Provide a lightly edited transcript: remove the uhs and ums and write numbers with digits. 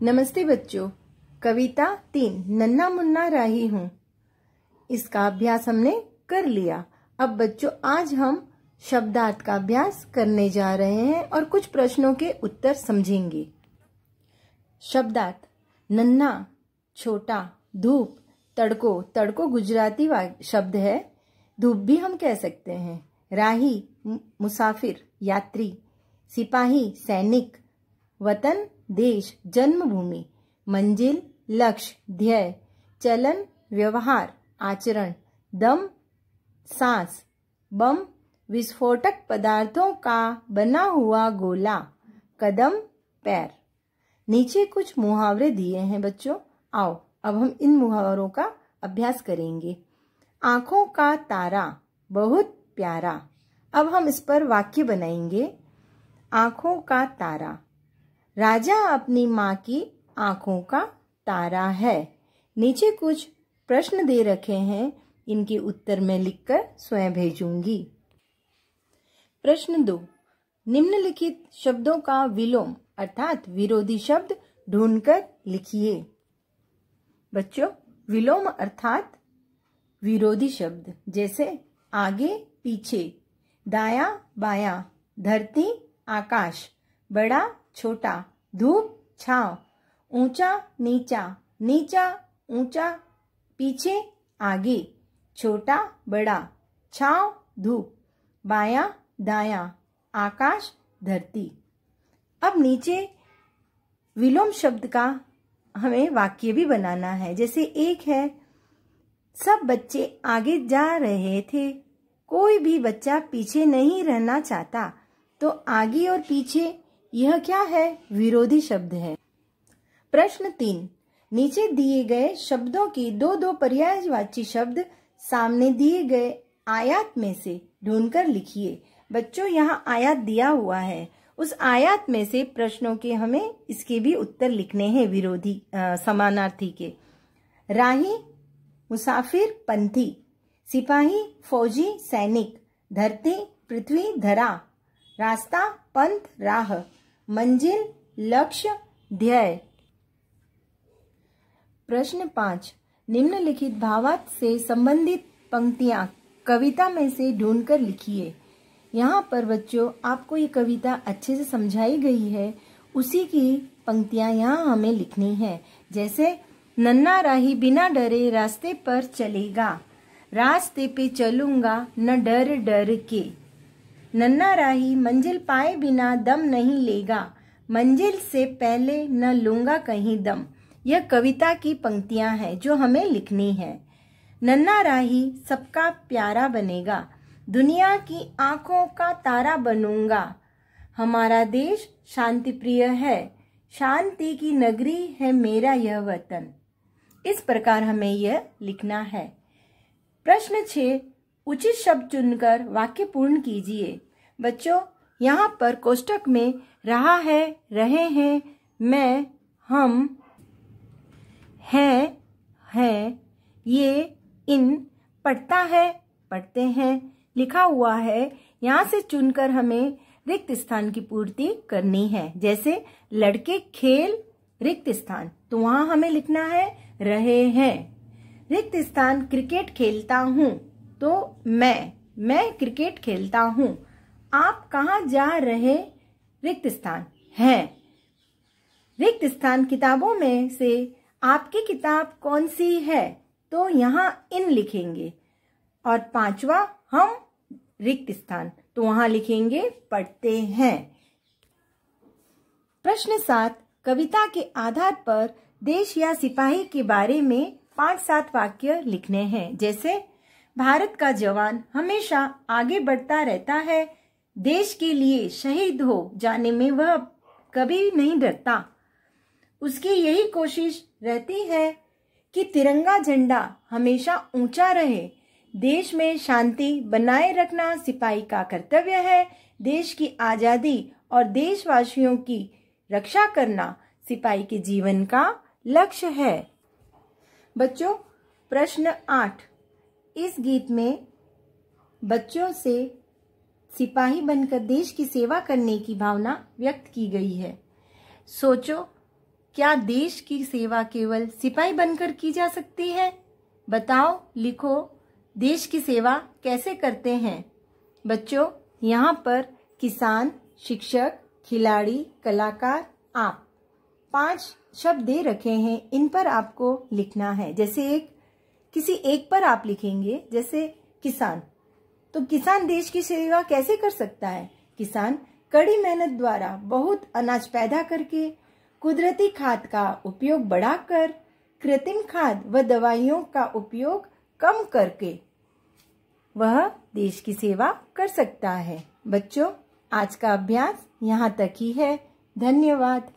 नमस्ते बच्चों। कविता 3 नन्ना मुन्ना राही हूँ, इसका अभ्यास हमने कर लिया। अब बच्चों आज हम शब्दार्थ का अभ्यास करने जा रहे हैं और कुछ प्रश्नों के उत्तर समझेंगे। शब्दार्थ: नन्ना छोटा, धूप तड़को, तड़को गुजराती शब्द है, धूप भी हम कह सकते हैं। राही मुसाफिर यात्री, सिपाही सैनिक, वतन देश जन्मभूमि, मंजिल लक्ष्य ध्येय, चलन व्यवहार आचरण, दम सांस, बम विस्फोटक पदार्थों का बना हुआ गोला, कदम पैर। नीचे कुछ मुहावरे दिए हैं बच्चों, आओ अब हम इन मुहावरों का अभ्यास करेंगे। आंखों का तारा बहुत प्यारा, अब हम इस पर वाक्य बनाएंगे। आंखों का तारा, राजा अपनी माँ की आंखों का तारा है। नीचे कुछ प्रश्न दे रखे हैं, इनके उत्तर मैं लिखकर स्वयं भेजूंगी। प्रश्न 2, निम्नलिखित शब्दों का विलोम अर्थात विरोधी शब्द ढूंढकर लिखिए। बच्चों, विलोम अर्थात विरोधी शब्द जैसे आगे पीछे, दाया बाया, धरती आकाश, बड़ा छोटा, धूप छांव, ऊंचा नीचा, नीचा ऊंचा, पीछे आगे, छोटा बड़ा, छांव धूप, बाया दाया, आकाश धरती। अब नीचे विलोम शब्द का हमें वाक्य भी बनाना है। जैसे एक है, सब बच्चे आगे जा रहे थे, कोई भी बच्चा पीछे नहीं रहना चाहता। तो आगे और पीछे यह क्या है? विरोधी शब्द है। प्रश्न 3, नीचे दिए गए शब्दों की दो पर्यायवाची शब्द सामने दिए गए आयत में से ढूंढकर लिखिए। बच्चों, यहाँ आयत दिया हुआ है, उस आयत में से प्रश्नों के हमें इसके भी उत्तर लिखने हैं विरोधी समानार्थी के। राही मुसाफिर पंथी, सिपाही फौजी सैनिक, धरती पृथ्वी धरा, रास्ता पंथ राह, मंजिल लक्ष्य ध्येय। प्रश्न 5, निम्नलिखित भावार्थ से संबंधित पंक्तियां कविता में से ढूंढकर लिखिए। यहाँ पर बच्चों आपको ये कविता अच्छे से समझाई गई है, उसी की पंक्तियां यहाँ हमें लिखनी है। जैसे नन्ना राही बिना डरे रास्ते पर चलेगा, रास्ते पे चलूंगा न डर डर के। नन्ना राही मंजिल पाए बिना दम नहीं लेगा, मंजिल से पहले न लूंगा कहीं दम। यह कविता की पंक्तियां हैं जो हमें लिखनी है। नन्ना राही सबका प्यारा बनेगा, दुनिया की आंखों का तारा बनूंगा। हमारा देश शांति प्रिय है, शांति की नगरी है मेरा यह वतन। इस प्रकार हमें यह लिखना है। प्रश्न 6, उचित शब्द चुनकर वाक्य पूर्ण कीजिए। बच्चों, यहाँ पर कोष्टक में रहा है, रहे हैं, मैं, हम, है, ये, इन, पढ़ता है, पढ़ते हैं लिखा हुआ है। यहाँ से चुनकर हमें रिक्त स्थान की पूर्ति करनी है। जैसे लड़के खेल रिक्त स्थान, तो वहां हमें लिखना है रहे हैं। रिक्त स्थान क्रिकेट खेलता हूँ, तो मैं क्रिकेट खेलता हूँ। आप कहाँ जा रहे? रिक्त स्थान है। रिक्त स्थान किताबों में से आपकी किताब कौन सी है? तो यहाँ इन लिखेंगे। और 5वां हम रिक्त स्थान, तो वहां लिखेंगे पढ़ते हैं। प्रश्न 7, कविता के आधार पर देश या सिपाही के बारे में 5-7 वाक्य लिखने हैं। जैसे भारत का जवान हमेशा आगे बढ़ता रहता है, देश के लिए शहीद हो जाने में वह कभी नहीं डरता। उसकी यही कोशिश रहती है कि तिरंगा झंडा हमेशा ऊंचा रहे। देश में शांति बनाए रखना सिपाही का कर्तव्य है। देश की आजादी और देशवासियों की रक्षा करना सिपाही के जीवन का लक्ष्य है। बच्चों, प्रश्न 8, इस गीत में बच्चों से सिपाही बनकर देश की सेवा करने की भावना व्यक्त की गई है। सोचो क्या देश की सेवा केवल सिपाही बनकर की जा सकती है? बताओ, लिखो, देश की सेवा कैसे करते हैं? बच्चों, यहाँ पर किसान, शिक्षक, खिलाड़ी, कलाकार, आप 5 शब्द दे रखे हैं। इन पर आपको लिखना है। जैसे किसी एक पर आप लिखेंगे, जैसे किसान। तो किसान देश की सेवा कैसे कर सकता है? किसान कड़ी मेहनत द्वारा बहुत अनाज पैदा करके, कुदरती खाद का उपयोग बढ़ाकर, कृत्रिम खाद व दवाइयों का उपयोग कम करके वह देश की सेवा कर सकता है। बच्चों, आज का अभ्यास यहाँ तक ही है। धन्यवाद।